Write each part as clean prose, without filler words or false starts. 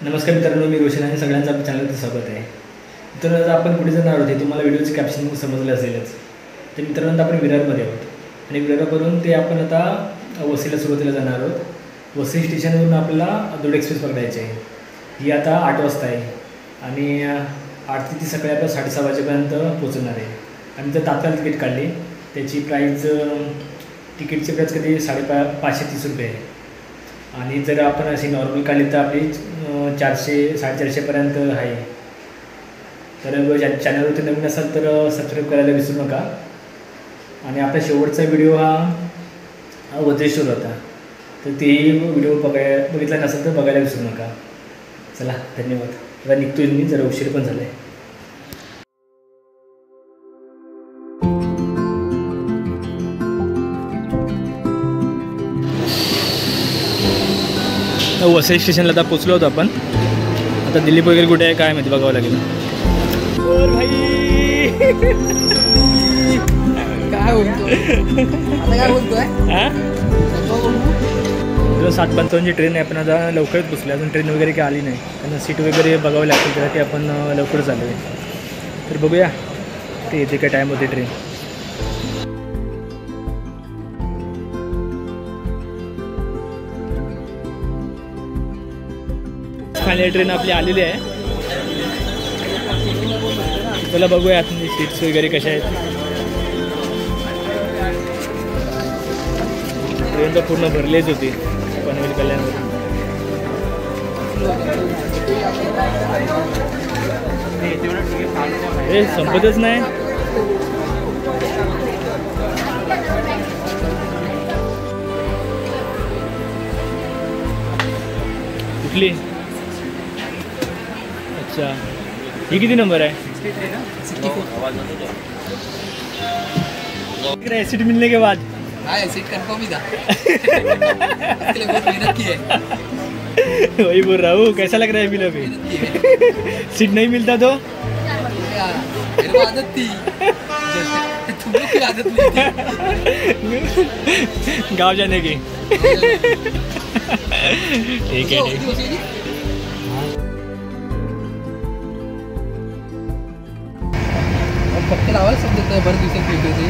नमस्कार मित्रांनो, मी रोशन आणि सगळ्यांचं आपल्या चॅनलवर स्वागत आहे. मित्रांनो, आता आपण कुठे जाणार आहोत हे तुम्हाला व्हिडिओचे कॅप्शन समजलं असेलच. तर मित्रांनो, आपण विरारमध्ये आहोत आणि विरारवरून ते आपण आता वसईला सुरुवातीला जाणार आहोत. वसई स्टेशनवरून आपल्याला दूध एक्सप्रेस पकडायची आहे. ही आता 8 वाजता आहे आणि 8 ते ती सकाळी आपल्याला 6:30 वाजेपर्यंत पोहोचणार आहे. आम्ही तर तात्काळ तिकीट काढली. त्याची प्राईज तिकीटची प्राईज कधी 530 रुपये आहे आणि जर आपण अशी नॉर्मल काढली तर आपली 400-450पर्यंत आहे. तर चॅनलवरती नवीन असाल तर सबस्क्राईब करायला विसरू नका. आणि आपला शेवटचा व्हिडिओ हा वज्रेश्वर होता, तर तेही व्हिडिओ बघितला नसेल तर बघायला विसरू नका. चला, धन्यवाद. आता निघतोय मी, जरा उशीर पण झाला आहे. वसई स्टेशनला आता पोचलो होतो आपण. आता दिल्लीप वगैरे कुठे आहे काय माहिती, बघावं लागेल. और भाई काय बोलतोय हां 7:55ची ट्रेन आहे. आपण आता लवकरच पोचलो. अजून ट्रेन वगैरे काही आली नाही, कारण सीट वगैरे बघावं लागतील, त्यासाठी आपण लवकरच आलो आहे. तर बघूया ते येते काय टाईम होते ट्रेन. फायनली ट्रेन आपली आलेली आहे. चला बघूया आतमध्ये सीट्स वगैरे कशा आहेत. ट्रेन तर पूर्ण भरलीच होती पनवेल कल्याणवरून. हे संपतच नाही. कुठली? अच्छा, ही किती नंबर आहे? 64. सीट मिलने के बाद सीट कंफर्म ही था. बहुत मेहनत की है. वही बोल रहा हूँ. कैसा लग रहा है अभी? सीट नहीं मिलता तो मेरे को आदत थी. तुम लोग की आदत नहीं थी गाँव जाने की. ठीक है. फक्त लावायला समजत नाही बरं दिवसात भेटते ते.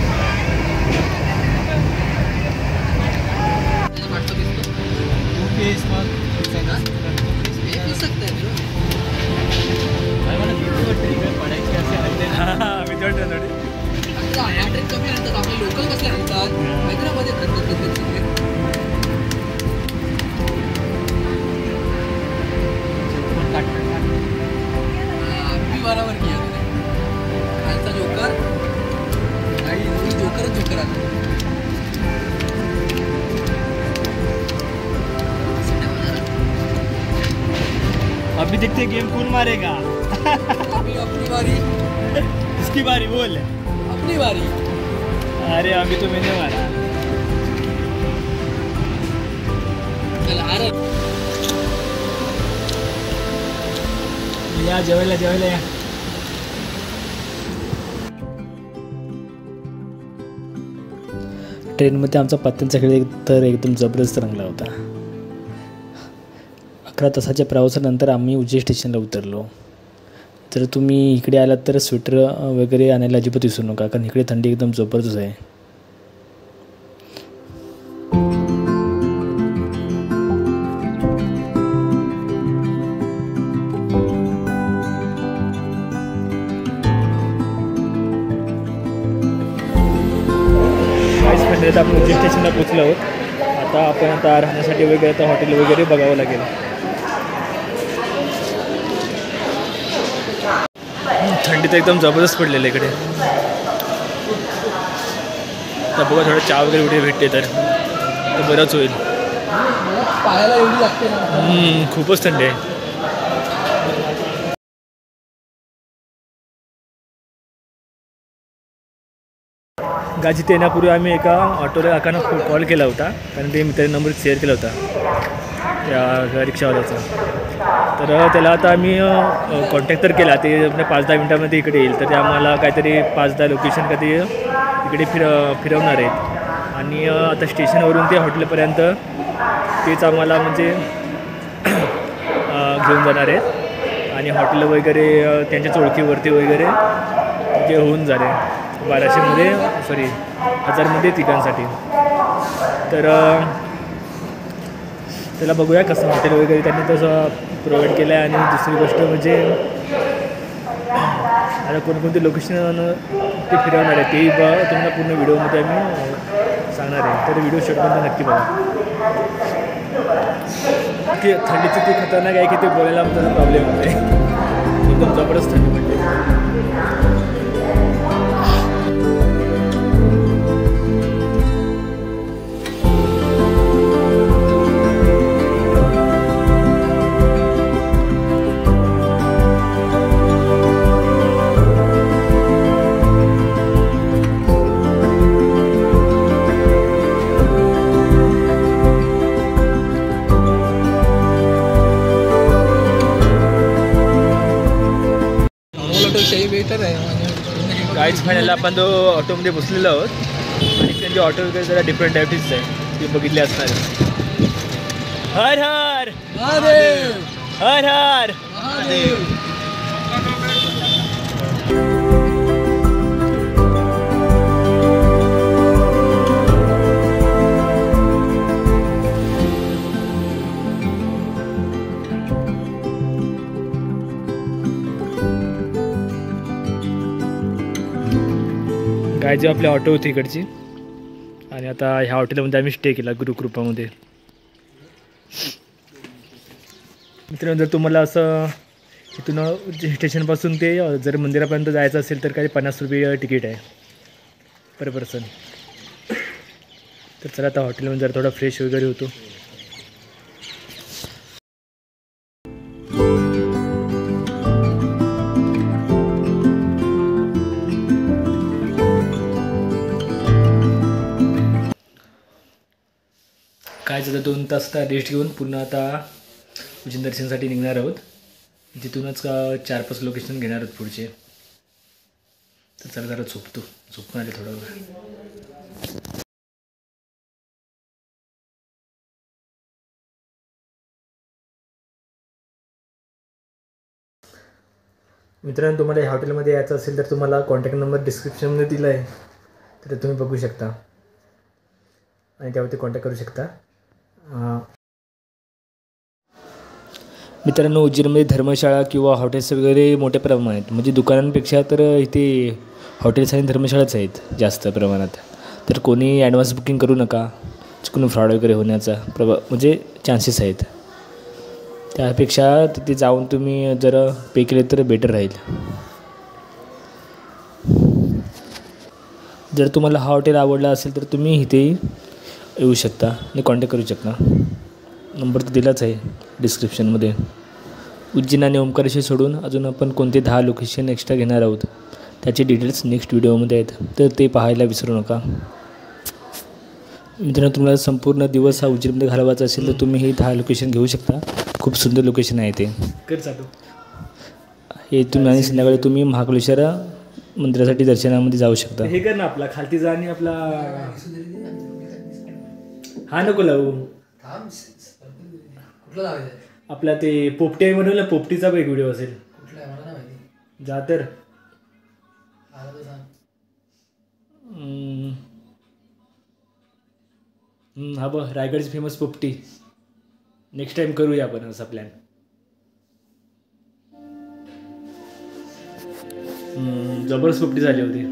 कमी आणतात आपले लोकल कसले आणतात हैदराबाद आम्ही बरोबर घ्या खालचा जोकर आणि जोकरच जोकर आता. अभी देखते गेम कौन मारेगा. अभी अपनी बारी. किसकी बारी बोल. अपनी बारी. अरे अभी तो मैंने मारा. चला अरे या जेवायला या. ट्रेनमध्ये आमचा पत्त्यांचा खेळ तर एकदम जबरदस्त रंगला होता. 11 तासाच्या प्रवासानंतर आम्ही उज्जैन स्टेशनला उतरलो. जर तुम्ही इकडे आलात तर स्वेटर वगैरे आणायला अजिबात विसरू नका, कारण इकडे थंडी एकदम जबरदस्त आहे. आता आपण उज्जैन स्टेशनला पोचलो आहोत. आता राहण्यासाठी वगैरे आता हॉटेल वगैरे बघावं लागेल. थंडी तर एकदम जबरदस्त पडलेलं इकडे. आता बघा थोडं चहा वगैरे कुठे भेटते तर बरंच होईल. पायाला एवढी लागते ना. खूपच थंडी आहे. गाजीत येण्यापूर्वी आम्ही एका ऑटोला काकांना कॉल केला होता, कारण ते मित्राने नंबर शेअर केला होता त्या रिक्षावाल्याचा. तर त्याला आता आम्ही कॉन्टॅक्ट तर केला. ते आपल्या 5-10 मिनटामध्ये इकडे येईल. तर ते आम्हाला काहीतरी 5-10 लोकेशन कधी इकडे फिरवणार आहेत. आणि आता स्टेशनवरून ते हॉटेलपर्यंत तेच आम्हाला म्हणजे घेऊन जाणार आहेत आणि हॉटेल वगैरे त्यांच्याच ओळखीवरती वगैरे जे होऊन झाले 1200मध्ये 1000मध्ये तिघांसाठी. तर त्याला बघूया कसं हॉटेल वगैरे त्यांनी तसं प्रोव्हाइड केलं आहे. आणि दुसरी गोष्ट म्हणजे आता कोणकोणती लोकेशन ते फिरवणार आहे तेही तुम्हाला पूर्ण व्हिडिओमध्ये आम्ही सांगणार आहे. तर व्हिडिओ शेवटपर्यंत नक्की बघा. की थंडीची ती खतरनाक आहे की ते बोलायला आमचा प्रॉब्लेम होते. एकदम जबरदस्त थंडी पडते. गाईड्स फायनल आपण तो ऑटोमध्ये बसलेलो आहोत आणि त्यांची ऑटो वगैरे जरा डिफरंट टाईपचीच आहे ती बघितली असणार. हर हर महादेव, हर हर महादेव. काय जे आपली ऑटो होती इकडची आणि आता ह्या हॉटेलमध्ये आम्ही स्टे केला गुरुकृपामध्ये. मित्रांनो जर तुम्हाला असं इथून स्टेशनपासून ते जर मंदिरापर्यंत जायचं असेल तर काही 50 रुपये तिकीट आहे पर पर्सन. तर चला आता हॉटेलमध्ये जरा थोडा फ्रेश वगैरे होतो. काय झालं 2 तास रेस्ट घेऊन पुन्हा आता उज्जैन दर्शनासाठी निघणार आहोत. तिथूनच 4-5 लोकेशन घेणार आहोत पुढचे. तर चला जरा झोपून आले थोडा वेळ. मित्रांनो तुम्हाला या हॉटेलमध्ये यायचं असेल तर तुम्हाला कॉन्टॅक्ट नंबर डिस्क्रिप्शनमध्ये दिला आहे तर तुम्ही बघू शकता आणि त्यावरती कॉन्टॅक्ट करू शकता. मित्रांनो उज्जैनमध्ये धर्मशाळा किंवा हॉटेल्स वगैरे मोठ्या प्रमाणात आहेत. म्हणजे दुकानांपेक्षा तर इथे हॉटेल्स आणि धर्मशाळाच आहेत जास्त प्रमाणात. तर कोणी ॲडव्हान्स बुकिंग करू नका. कोणी फ्रॉड वगैरे होण्याचा म्हणजे चान्सेस आहेत. त्यापेक्षा तिथे जाऊन तुम्ही जर पे केले तर बेटर राहील. जर तुम्हाला हा हॉटेल आवडला असेल तर तुम्ही इथे येऊ शकता आणि कॉन्टॅक्ट करू शकता. नंबर तर दिलाच आहे डिस्क्रिप्शनमध्ये. उज्जैन आणि ओंकारेश्वर सोडून अजून आपण कोणते 10 लोकेशन एक्स्ट्रा घेणार आहोत त्याचे डिटेल्स नेक्स्ट व्हिडिओमध्ये आहेत तर ते पाहायला विसरू नका. मित्रांनो तुम्हाला संपूर्ण दिवस हा उज्जैनमध्ये घालवायचा असेल तर तुम्ही हे 10 लोकेशन घेऊ शकता. खूप सुंदर लोकेशन आहे ते. हे तुम्ही आणि संध्याकाळी तुम्ही महाकालेश्वर मंदिरासाठी दर्शनामध्ये जाऊ शकता. हे कर ना आपला खालती जा आणि आपला हा नको लावू आपला ते पोपटी आहे म्हणून पोपटीचा एक व्हिडिओ असेल जा तर. हा बघ रायगडची फेमस पोपटी. नेक्स्ट टाइम करूया आपण असा प्लॅन. जबरदस्त पोपटी झाली होती.